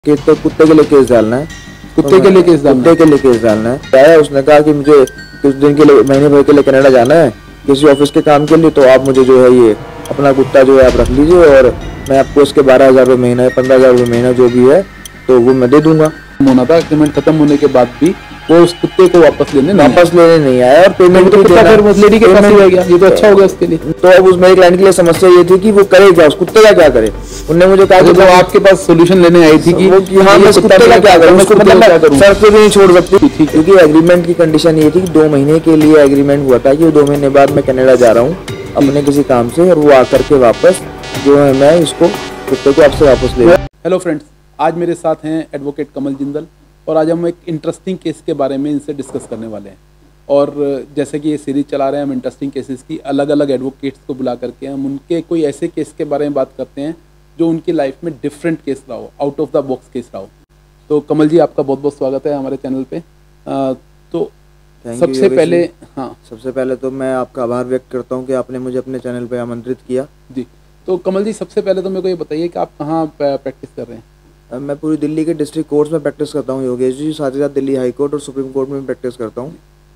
कि तो कुत्ते के लिए केस डालना है, कुत्ते के लिए केस डालना कुत्ते के लिए केस डालना है। आया उसने कहा कि मुझे कुछ दिन के लिए, महीने भर के लिए कनाडा जाना है किसी ऑफिस के काम के लिए, तो आप मुझे जो है ये अपना कुत्ता जो है आप रख लीजिए और मैं आपको इसके 12,000 रुपये महीना या 15,000 रुपये महीना जो भी है तो वो मैं दे दूंगा। होना था। एग्रीमेंट खत्म होने के बाद भी वो उस कुत्ते को वापस लेने नहीं आया और पेमेंट तो भी कुत्ता देना, फिर उस लेडी के पास ही रह गया। ये तो अच्छा हो गया उसके लिए। तो अब उस मेरे क्लाइंट के लिए समस्या ये थी कि वो करे क्या, उस कुत्ते का क्या करे। उन्होंने मुझे कहा कि जब आपके पास सोल्यूशन लेने आई थी कि हाँ मैं कुत्ते का क्या करूँ, उसको मतलब सर पे भी नहीं छोड़ सकती थी, क्योंकि एग्रीमेंट की कंडीशन ये थी कि 2 महीने के लिए एग्रीमेंट हुआ था कि 2 महीने बाद मैं कनाडा जा रहा हूँ अपने किसी काम से, और वो आकर के वापस जो है मैं इसको कुत्ते को आपसे वापस ले। हेलो फ्रेंड्स, आज मेरे साथ हैं एडवोकेट कमल जिंदल और आज हम एक इंटरेस्टिंग केस के बारे में इनसे डिस्कस करने वाले हैं। और जैसे कि ये सीरीज चला रहे हैं हम इंटरेस्टिंग केसेस की, अलग अलग एडवोकेट्स को बुला करके हम उनके कोई ऐसे केस के बारे में बात करते हैं जो उनकी लाइफ में डिफरेंट केस रहा हो, out of the box case रहा हो। तो कमल जी, आपका बहुत बहुत स्वागत है हमारे चैनल पे। तो सबसे पहले तो मैं आपका आभार व्यक्त करता हूं कि आपने मुझे अपने चैनल पे आमंत्रित किया। जी, तो कमल जी सबसे पहले तो मेरे को ये बताइए कि आप कहाँ प्रैक्टिस कर रहे हैं? मैं पूरी दिल्ली के डिस्ट्रिक्ट कोर्ट्स में प्रैक्टिस करता हूँ योगेश जी, साथ ही साथ दिल्ली हाई कोर्ट और सुप्रीम कोर्ट में प्रैक्टिस करता हूँ।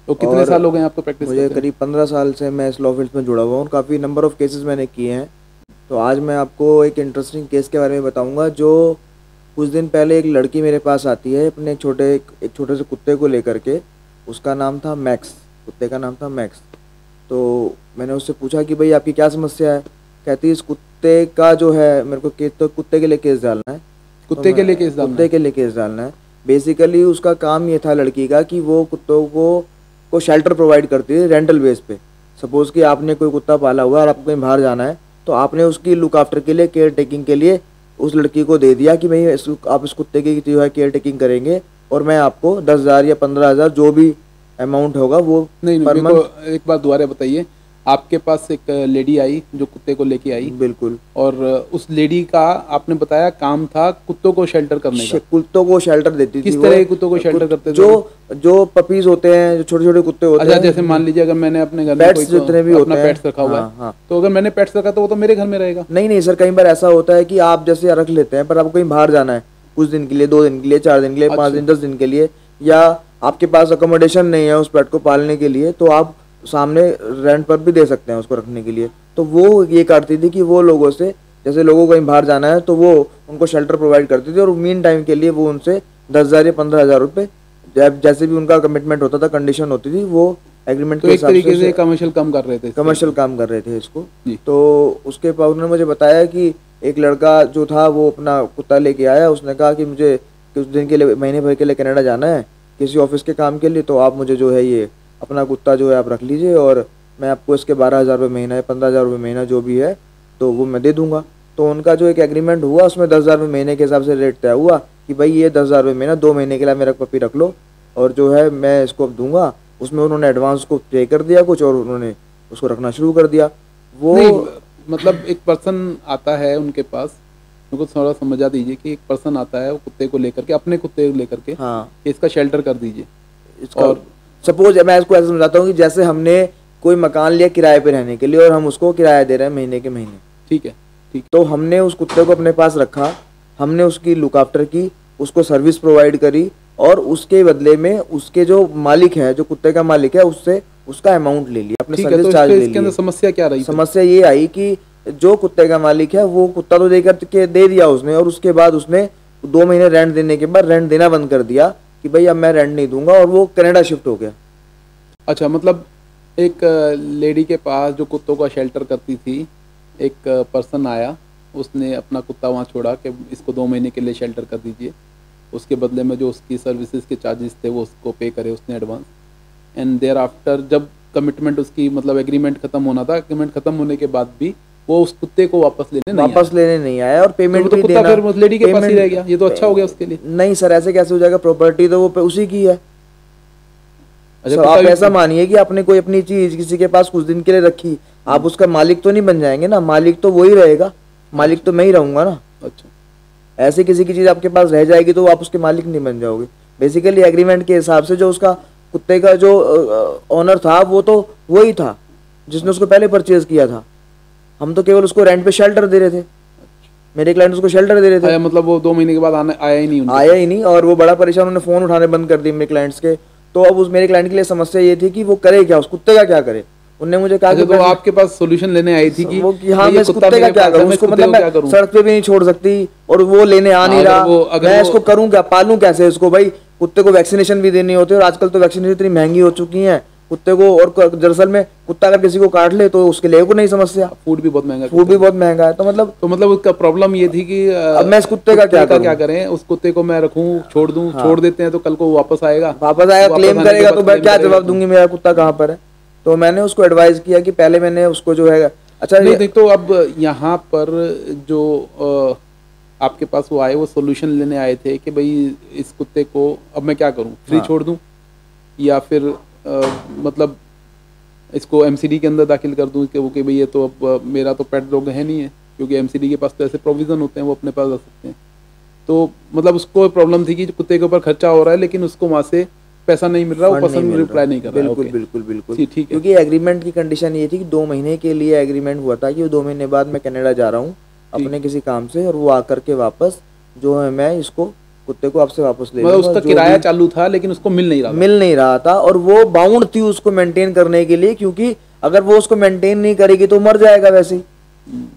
तो कितने साल हो गए आपको प्रैक्टिस? मुझे करीब 15 साल से मैं इस लॉ फील्ड में जुड़ा हुआ हूँ, काफ़ी नंबर ऑफ केसेस मैंने किए हैं। तो आज मैं आपको एक इंटरेस्टिंग केस के बारे में बताऊँगा। जो कुछ दिन पहले एक लड़की मेरे पास आती है अपने एक छोटे से कुत्ते को लेकर के। उसका नाम था मैक्स, कुत्ते का नाम था मैक्स। तो मैंने उससे पूछा कि भाई आपकी क्या समस्या है। कहती इस कुत्ते का जो है मेरे को तो कुत्ते के लिए केस डालना है। कुत्ते के लिए केस डालना है। बेसिकली उसका काम ये था लड़की का कि वो कुत्तों को शेल्टर प्रोवाइड करती है रेंटल बेस पे। सपोज़ कि आपने कोई कुत्ता पाला हुआ और आपको कहीं बाहर जाना है, तो आपने उसकी लुक आफ्टर के लिए, केयर टेकिंग के लिए उस लड़की को दे दिया कि भाई आप इस कुत्ते की जो है केयर टेकिंग करेंगे और मैं आपको 10,000 या 15,000 जो भी अमाउंट होगा वो पर मंथ। एक बार दोबारा बताइए, आपके पास एक लेडी आई जो कुत्ते को लेके आई? बिल्कुल। और उस लेडी का आपने बताया काम था कुत्तों को शेल्टर करने का। कुत्तों को शेल्टर देती थी। किस तरह के कुत्तों को शेल्टर करते थे? जो पपीज होते हैं, जो छोटे छोटे कुत्ते होते हैं। जैसे मान लीजिए अगर मैंने अपने घर में पेट्स जितने भी होते हैं, पेट्स रखा हुआ है, तो अगर मैंने पेट्स रखा तो वो तो मेरे घर में रहेगा? नहीं सर, कई बार ऐसा होता है कि आप जैसे रख लेते हैं पर आपको कहीं बाहर जाना है कुछ दिन के लिए, 2 दिन के लिए, 4 दिन के लिए, 5 दिन, 10 दिन के लिए, या आपके पास अकोमोडेशन नहीं है उस पेट को पालने के लिए, तो आप सामने रेंट पर भी दे सकते हैं उसको रखने के लिए। तो वो ये करती थी कि वो लोगों से, जैसे लोगों को कहीं बाहर जाना है तो वो उनको शेल्टर प्रोवाइड करती थी और मीन टाइम के लिए वो उनसे 10,000 या 15,000 रुपये जैसे भी उनका कमिटमेंट होता था, कंडीशन होती थी, वो एग्रीमेंट के हिसाब से कमर्शियल काम कर रहे थे इसको। तो उसके बाद उन्होंने मुझे बताया कि एक लड़का जो था वो अपना कुत्ता लेके आया। उसने कहा कि मुझे कुछ दिन के लिए, महीने भर के लिए कनाडा जाना है किसी ऑफिस के काम के लिए, तो आप मुझे जो है ये अपना कुत्ता जो है आप रख लीजिए और मैं आपको इसके 12,000 रुपये महीना या 15,000 रुपये महीना जो भी है तो वो मैं दे दूंगा। तो उनका जो एक एग्रीमेंट हुआ उसमें 10,000 रुपये महीने के हिसाब से रेट तय हुआ कि भाई ये 10,000 रुपये महीना 2 महीने के लिए मेरा पपी रख लो और जो है मैं इसको अब दूंगा। उसमें उन्होंने एडवांस को पे कर दिया कुछ और उन्होंने उसको रखना शुरू कर दिया। वो मतलब एक पर्सन आता है उनके पास, उनको थोड़ा समझा दीजिए कि एक पर्सन आता है वो कुत्ते को लेकर के, अपने कुत्ते को लेकर के, हाँ, इसका शेल्टर कर दीजिए। और सपोज मैं इसको ऐसे समझाता हूँ कि जैसे हमने कोई मकान लिया किराए पे रहने के लिए और हम उसको किराया दे रहे हैं महीने के महीने। ठीक है, ठीक। तो हमने उस कुत्ते को अपने पास रखा, हमने उसकी लुक आफ्टर की, उसको सर्विस प्रोवाइड करी और उसके बदले में उसके जो मालिक है, जो कुत्ते का मालिक है, उससे उसका अमाउंट ले लिया, अपने सर्विस चार्ज ले लिया। समस्या क्या रही? समस्या ये आई कि जो कुत्ते का मालिक है वो कुत्ता तो देकर के दे दिया उसने, और उसके बाद उसने 2 महीने रेंट देने के बाद रेंट देना बंद कर दिया कि भाई अब मैं रेंट नहीं दूंगा, और वो कनाडा शिफ्ट हो गया। अच्छा, मतलब एक लेडी के पास जो कुत्तों का शेल्टर करती थी, एक पर्सन आया, उसने अपना कुत्ता वहाँ छोड़ा कि इसको 2 महीने के लिए शेल्टर कर दीजिए, उसके बदले में जो उसकी सर्विसेज के चार्जेस थे वो उसको पे करे उसने एडवांस। एंड देयर आफ्टर जब कमिटमेंट उसकी, मतलब एग्रीमेंट खत्म होना था, एग्रीमेंट खत्म होने के बाद भी वो उस कुत्ते को वापस लेने नहीं आया और पेमेंट भी देना, फिर उस लेडी के पास ही रह गया। ये तो अच्छा हो गया उसके लिए। नहीं सर, ऐसे कैसे हो जाएगा? प्रॉपर्टी तो वो उसी की है। अच्छा, आप ऐसा मानिए कि आपने कोई अपनी चीज किसी के पास कुछ दिन के लिए रखी, आप उसका मालिक तो नहीं बन जाएंगे ना, मालिक तो वही रहेगा, मालिक तो मैं ही रहूंगा ना। अच्छा, ऐसे किसी की चीज आपके पास रह जाएगी तो आप उसके मालिक नहीं बन जाओगे। बेसिकली एग्रीमेंट के हिसाब से जो उसका कुत्ते का जो ओनर था वो तो वही था जिसने उसको पहले परचेज किया था, हम तो केवल उसको रेंट पे शेल्टर दे रहे थे। मेरे क्लाइंट उसको शेल्टर दे रहे थे। आया मतलब वो 2 महीने के बाद आया ही नहीं उनके आया ही नहीं, और वो बड़ा परेशान, उन्होंने फ़ोन उठाने बंद कर दिए मेरे क्लाइंट्स के। तो अब उस मेरे क्लाइंट के लिए समस्या ये थी कि वो करे क्या, उस कुत्ते का क्या करे। उनने मुझे कहा कि तो आपके पास सॉल्यूशन लेने आई थी कि वो कि हाँ भाई मैं ये इस कुत्ता कुत्ते का मेरे क्या पास है, करूँ, मैं उसको कुत्ते मतलब को मैं क्या करूँ? सड़क पे भी नहीं छोड़ सकती, और वो लेने आ नहीं अगर रहा, अगर मैं वो इसको करूँ क्या, पालूं कैसे इसको भाई। कुत्ते को वैक्सीनेशन भी देनी होती है, और आजकल तो वैक्सीनेशन इतनी महंगी हो चुकी है कुत्ते को। और दरअसल में कुत्ता अगर किसी को काट ले तो उसके लिए को नहीं समस्या, फूड भी बहुत महंगा है फूड भी बहुत महंगा है। तो मतलब उसका प्रॉब्लम ये थी कि अब मैं इस कुत्ते का क्या करूं? करें, उस कुत्ते को मैं रखूं, छोड़ दूं, हाँ, छोड़ देते हैं तो कल को वो वापस आएगा, क्लेम आने के करेगा, बाद तो मैं क्लेम क्या करेगा जवाब दूंगी मेरा कुत्ता कहाँ पर है। तो मैंने उसको एडवाइस किया कि पहले मैंने उसको जो है, अच्छा नहीं देख, तो अब यहाँ पर जो आपके पास वो आए, वो सोल्यूशन लेने आए थे कि भाई इस कुत्ते को अब मैं क्या करूं, फ्री छोड़ दूं या फिर मतलब इसको एमसीडी के अंदर दाखिल कर दूं कि भाई ये तो अब मेरा तो पेट डॉग है नहीं है, क्योंकि एमसीडी के पास तो ऐसे प्रोविज़न होते हैं, वो अपने पास आ सकते हैं। तो मतलब उसको प्रॉब्लम थी कि कुत्ते के ऊपर खर्चा हो रहा है लेकिन उसको वहाँ से पैसा नहीं मिल रहा, वो पसंद रिप्लाई नहीं कर रहा है। बिल्कुल बिल्कुल बिल्कुल ठीक है, क्योंकि एग्रीमेंट की कंडीशन ये थी कि 2 महीने के लिए एग्रीमेंट हुआ था कि 2 महीने बाद मैं कनाडा जा रहा हूँ अपने किसी काम से, और वो आकर के वापस जो है मैं इसको कुत्ते को आपसे वापस ले लूंगा। उसका किराया चालू था लेकिन उसको मिल नहीं रहा था, और वो बाउंड थी उसको मेंटेन करने के लिए, क्योंकि अगर वो उसको मेंटेन नहीं करेगी तो मर जाएगा वैसे ही।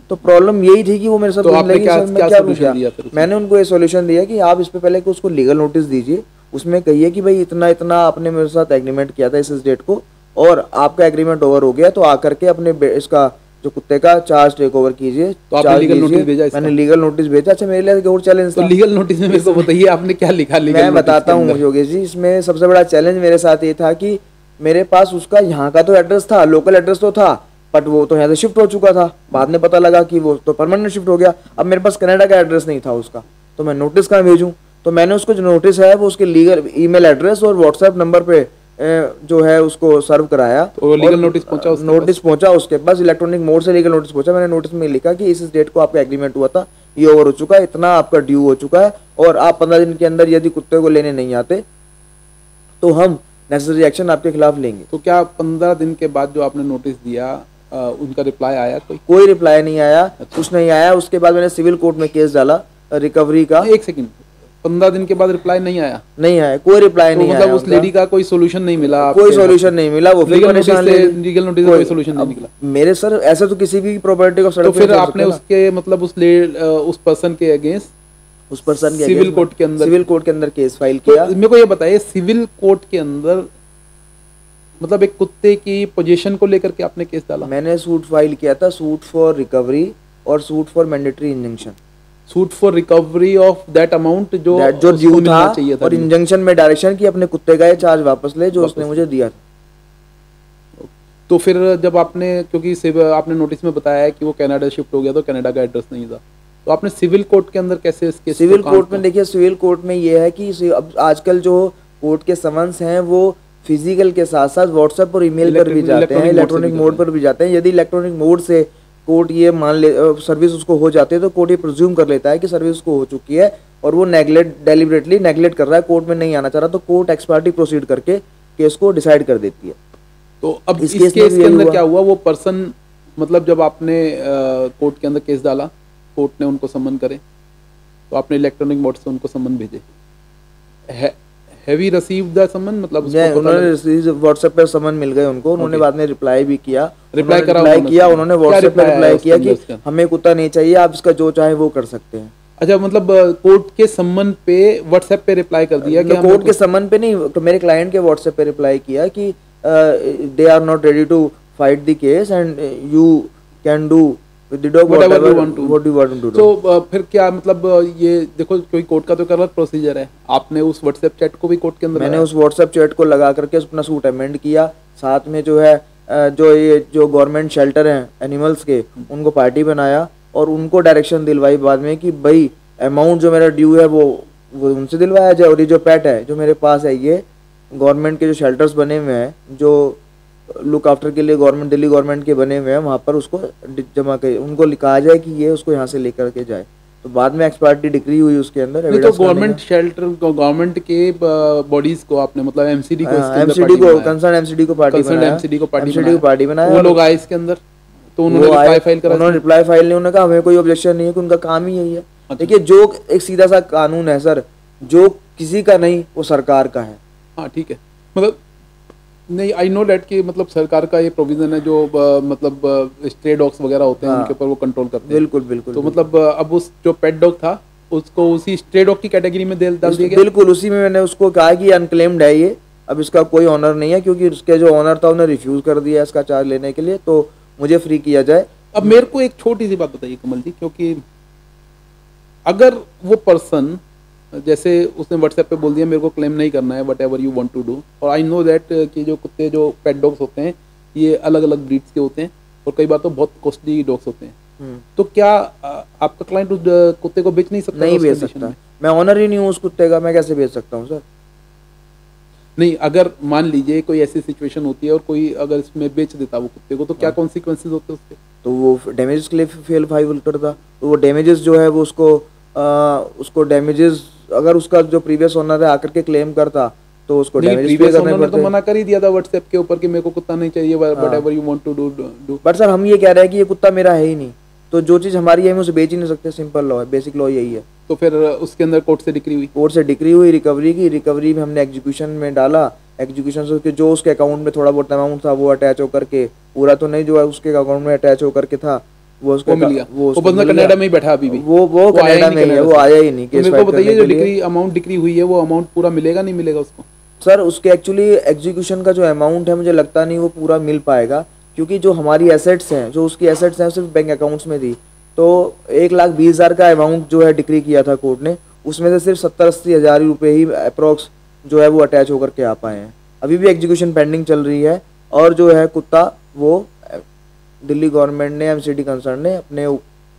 तो प्रॉब्लम यही थी कि वो मेरे साथ तो आपने क्या सॉल्यूशन दिया? मैंने उनको ये सॉल्यूशन दिया कि आप इस पे पहले कि उसको लीगल नोटिस दीजिए, उसमें कहिए कि भाई इतना इतना आपने मेरे साथ एग्रीमेंट किया था इस डेट को, और आपका एग्रीमेंट ओवर हो गया, तो आकर के अपने इसका जो कुत्ते का चार्ज टेक ओवर कीजिए। तो आपने लीगल नोटिस भेजा? मैंने लीगल नोटिस भेजा। अच्छा, मेरे लिए और चैलेंज तो लीगल नोटिस में मेरे को बताइए आपने क्या लिखा? मैं बताता हूँ योगेश जी, इसमें सबसे बड़ा चैलेंज मेरे साथ ये था कि मेरे पास उसका यहाँ का तो एड्रेस था, लोकल एड्रेस तो था, बट वो तो यहाँ से शिफ्ट हो चुका था। बाद में पता लगा कि वो तो परमानेंट शिफ्ट हो गया। अब मेरे पास कनाडा का एड्रेस नहीं था उसका, तो मैं नोटिस कहाँ भेजूँ? तो मैंने उसको जो नोटिस है वो उसके लीगल ईमेल एड्रेस और व्हाट्सएप नंबर पे जो है उसको सर्व कराया। तो लीगल नोटिस पहुंचा? नोटिस पहुंचा उसके पास, इलेक्ट्रॉनिक मोड से लीगल नोटिस पहुंचा। मैंने नोटिस में लिखा कि इस डेट को आपका एग्रीमेंट हुआ था, ये ओवर हो चुका है, इतना आपका ड्यू हो चुका है, और आप 15 दिन के अंदर यदि कुत्ते को लेने नहीं आते तो हम नेसेसरी एक्शन आपके खिलाफ लेंगे। तो क्या 15 दिन के बाद जो आपने नोटिस दिया उनका रिप्लाई आया? कोई रिप्लाई नहीं आया। कुछ नहीं आया। उसके बाद मैंने सिविल कोर्ट में केस डाला रिकवरी का। 1 सेकंड, 15 दिन के बाद रिप्लाई नहीं आया? नहीं आया, कोई रिप्लाई नहीं आया। मतलब उस लेडी का कोई सोल्यूशन नहीं मिला? कोई सोल्यूशन नहीं मिला। वो लीगल नोटिस से कोई सोल्यूशन नहीं निकला? मेरे सर ऐसा तो किसी भी प्रॉपर्टी को तो फिर आपने उसके मतलब उस पर्सन के अगेंस्ट सिविल कोर्ट के अंदर केस फाइल किया। मेरे को ये बताइए, सिविल कोर्ट के अंदर मतलब एक कुत्ते की पोजीशन को लेकर के आपने केस डाला? मैंने सूट फाइल किया था, सूट फॉर रिकवरी और suit for mandatory injunction. Suit for recovery of that amount जो ड्यू था, और इंजंक्शन में डायरेक्शन की अपने कुत्ते का ये चार्ज वापस ले जो उसने मुझे दिया था। तो फिर जब आपने, क्योंकि आपने नोटिस में बताया कि वो कनाडा शिफ्ट हो गया तो कनाडा का एड्रेस नहीं था, तो आपने सिविल कोर्ट के अंदर कैसे इसके? सिविल कोर्ट में देखिए, सिविल कोर्ट में ये है कि अब आजकल जो कोर्ट के समन्स हैं वो फिजिकल के साथ साथ व्हाट्सएप और ईमेल पर भी जाते हैं, इलेक्ट्रॉनिक मोड पर भी जाते हैं। यदि इलेक्ट्रॉनिक मोड से कोर्ट ये मान ले सर्विस उसको हो जाती है तो कोर्ट ये प्रिज्यूम कर लेता है कि सर्विस उसको हो चुकी है, और वो डेलिबरेटली नेग्लेक्ट कर रहा है, कोर्ट में नहीं आना चाह रहा, तो कोर्ट एक्स पार्टी प्रोसीड करके केस को डिसाइड कर देती है। तो अब इस केस के अंदर क्या हुआ? वो पर्सन मतलब जब आपने कोर्ट के अंदर केस डाला, कोर्ट ने उनको समन करे, तो आपने इलेक्ट्रॉनिक मोड से उनको समन भेजे। Have you received the summon? मतलब उन्होंने व्हाट्सएप पर समन मिल गए उनको। उन्होंने बाद में रिप्लाई भी किया, रिप्लाई किया उन्होंने व्हाट्सएप पर रिप्लाई किया कि हमें कुत्ता नहीं चाहिए, आप इसका जो चाहे वो कर सकते हैं। अच्छा, मतलब कोर्ट के सम्मन पे व्हाट्सएप पे रिप्लाई कर दिया कि कोर्ट के सम्मन पे नहीं, तो मेरे क्लाइंट के व्हाट्सएप पे रिप्लाई किया कि they are not ready to fight the case and you can do with the dog whatever you want to do. तो फिर क्या मतलब ये देखो, कोई कोर्ट का तो एक अलग प्रोसीजर है, आपने उस व्हाट्सएप चैट को भी कोर्ट के अंदर? मैंने उस व्हाट्सएप चैट को लगा करके अपना सूट अमेंड किया। साथ में जो है जो गवर्नमेंट शेल्टर हैं एनिमल्स के, उनको पार्टी बनाया और उनको डायरेक्शन दिलवाई बाद में कि भाई अमाउंट जो मेरा ड्यू है वो उनसे दिलवाया जाए, और ये जो पेट है जो मेरे पास है, ये गवर्नमेंट के जो शेल्टर्स बने हुए हैं जो लुक आफ्टर के लिए गवर्नमेंट, दिल्ली गवर्नमेंट के बने हुए हैं, वहाँ पर उसको जमा कर उनको लिखा जाए कि ये उसको यहाँ से लेकर के जाए। तो बाद में एक्सपार्टी डिक्री हुई उसके अंदर। तो गवर्नमेंट शेल्टर, गवर्नमेंट के बॉडीज को आपने मतलब एमसीडी को कंसर्न एमसीडी को पार्टी बनाया। वो लोग आए इसके अंदर? तो उन्होंने वो आए, रिप्लाई फाइल करा? उन्होंने रिप्लाई फाइल नहीं, उन्होंने कहा हमें कोई ऑब्जेक्शन नहीं है कि उनका काम ही यही है। देखिए जो एक सीधा सा कानून है सर, जो किसी का नहीं वो सरकार का है। हाँ ठीक है, मतलब नहीं, आई नो डैट कि मतलब सरकार का ये प्रोविजन है जो मतलब स्ट्रे डॉग्स वगैरह होते हैं, हाँ, उनके ऊपर वो कंट्रोल करते हैं। बिल्कुल बिल्कुल। तो मतलब अब उस जो पेट डॉग था उसको उसी स्ट्रे डॉग की कैटेगरी में डाल दिया गया? बिल्कुल उसी में मैंने उसको कहा कि अनक्लेम्ड है ये, अब इसका कोई ऑनर नहीं है, क्योंकि उसके जो ऑनर था उन्हें रिफ्यूज कर दिया इसका चार्ज लेने के लिए, तो मुझे फ्री किया जाए। अब मेरे को एक छोटी सी बात बताइए कमल जी, क्योंकि अगर वो पर्सन जैसे उसने व्हाट्सएप पे बोल दिया मेरे को क्लेम नहीं करना है, whatever you want to do, और आई नो दैट कि जो कुत्ते जो पेट डॉग्स होते हैं ये अलग अलग ब्रीड्स के होते हैं और कई बार तो बहुत कॉस्टली डॉग्स होते हैं, तो क्या आपका क्लाइंट उस कुत्ते को बेच नहीं सकता? नहीं बेच सकता, मैं ऑनर ही नहीं हूँ उस कुत्ते का, मैं कैसे बेच सकता हूँ सर? नहीं, अगर मान लीजिए कोई ऐसी सिचुएशन होती है और कोई अगर इसमें बेच देता वो कुत्ते को, तो क्या कॉन्सिक्वेंसेज होते हैं उसके? तो वो डैमेजेस के लिए फेल फाइल करता, तो वो डैमेजेस जो है वो उसको डैमेजेस, अगर उसका जो प्रीवियस ओनर है आकर के क्लेम करता तो उसको डैमेजेस पे करने पड़ते। तो मना कर ही दिया था व्हाट्सएप के ऊपर कि मेरे को कुत्ता नहीं चाहिए, whatever you want to do. But sir हम ये कह रहे हैं कि ये कुत्ता मेरा है ही नहीं, तो जो चीज़ हमारी है हम उसे बेच ही नहीं सकते, सिंपल लॉ है, बेसिक लॉ यही है। तो फिर उसके अंदर कोर्ट से डिक्री हुई? कोर्ट से डिक्री हुई रिकवरी की, रिकवरी में हमने एग्जीक्यूशन में डाला, एग्जीक्यूशन से जो उसके अकाउंट में थोड़ा बहुत अमाउंट था वो अटैच होकर के, पूरा तो नहीं, जो है उसके अकाउंट में अटैच होकर के था वो उसको मिल गया। वो बंदा कनाडा में ही बैठा अभी भी? वो कनाडा में ही है, वो आया ही नहीं। तो मेरे को बताइए जो डिक्री अमाउंट डिक्री हुई है वो अमाउंट पूरा मिलेगा नहीं मिलेगा उसको? सर उसके एक्चुअली एग्जीक्यूशन का जो अमाउंट है मुझे लगता नहीं वो पूरा मिल पाएगा, क्योंकि जो हमारी एसेट्स हैं, जो उसकी एसेट्स हैं सिर्फ बैंक अकाउंट्स में थी, तो 1,20,000 का अमाउंट जो है डिक्री किया था कोर्ट ने, उसमें से सिर्फ 70-80 हज़ार रुपये ही अप्रॉक्स जो है वो अटैच होकर के आ पाए हैं। अभी भी एग्जीक्यूशन पेंडिंग चल रही है, और जो है कुत्ता वो दिल्ली गवर्नमेंट ने, एमसीडी कंसर्न ने अपने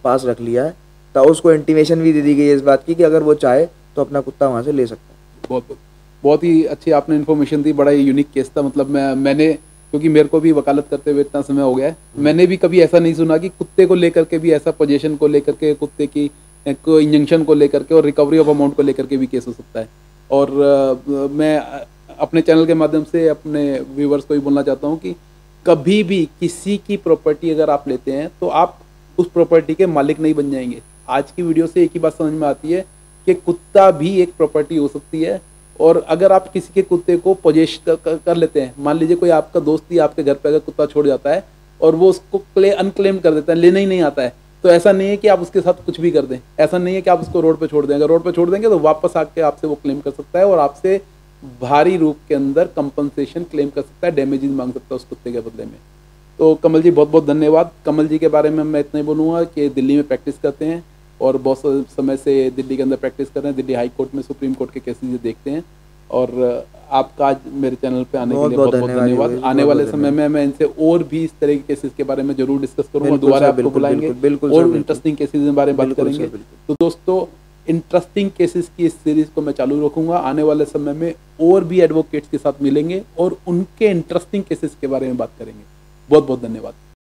पास रख लिया है, तो उसको इंटीमेशन भी दे दी गई है इस बात की कि अगर वो चाहे तो अपना कुत्ता वहाँ से ले सकता है। बहुत ही अच्छी आपने इन्फॉर्मेशन दी, बड़ा ही यूनिक केस था। मतलब मैंने क्योंकि मेरे को भी वकालत करते हुए इतना समय हो गया है, मैंने भी कभी ऐसा नहीं सुना कि कुत्ते को लेकर के भी ऐसा पोजीशन को लेकर के, कुत्ते की इंजेक्शन को लेकर के और रिकवरी ऑफ अमाउंट को लेकर के भी केस हो सकता है। और मैं अपने चैनल के माध्यम से अपने व्यूवर्स को भी बोलना चाहता हूँ कि कभी भी किसी की प्रॉपर्टी अगर आप लेते हैं तो आप उस प्रॉपर्टी के मालिक नहीं बन जाएंगे। आज की वीडियो से एक ही बात समझ में आती है कि कुत्ता भी एक प्रॉपर्टी हो सकती है, और अगर आप किसी के कुत्ते को पोजेश कर लेते हैं, मान लीजिए कोई आपका दोस्त ही आपके घर पे अगर कुत्ता छोड़ जाता है और वो उसको अनक्लेम कर देता है, लेना ही नहीं आता है, तो ऐसा नहीं है कि आप उसके साथ कुछ भी कर दें, ऐसा नहीं है कि आप उसको रोड पे छोड़ दें। अगर रोड पे छोड़ देंगे तो वापस आके आपसे वो क्लेम कर सकता है और आपसे भारी रूप के अंदर कंपनसेशन क्लेम कर सकता है, डैमेजेस मांग सकता है उस कुत्ते के बदले में। तो कमल जी बहुत बहुत धन्यवाद। कमल जी के बारे में मैं इतना ही बोलूँगा कि दिल्ली में प्रैक्टिस करते हैं और बहुत समय से दिल्ली के अंदर प्रैक्टिस कर रहे हैं, दिल्ली हाई कोर्ट में, सुप्रीम कोर्ट के केसेस देखते हैं। और आपका आज मेरे चैनल पे आने के लिए बहुत बहुत धन्यवाद। आने वाले समय में मैं इनसे और भी इस तरह के केसेस के बारे में जरूर डिस्कस करूँगा, दोबारा आपको बुलाएंगे और इंटरेस्टिंग केसेस के बारे में बात करेंगे। तो दोस्तों इंटरेस्टिंग केसेस की इस सीरीज को मैं चालू रखूंगा, आने वाले समय में और भी एडवोकेट्स के साथ मिलेंगे और उनके इंटरेस्टिंग केसेस के बारे में बात करेंगे। बहुत बहुत धन्यवाद।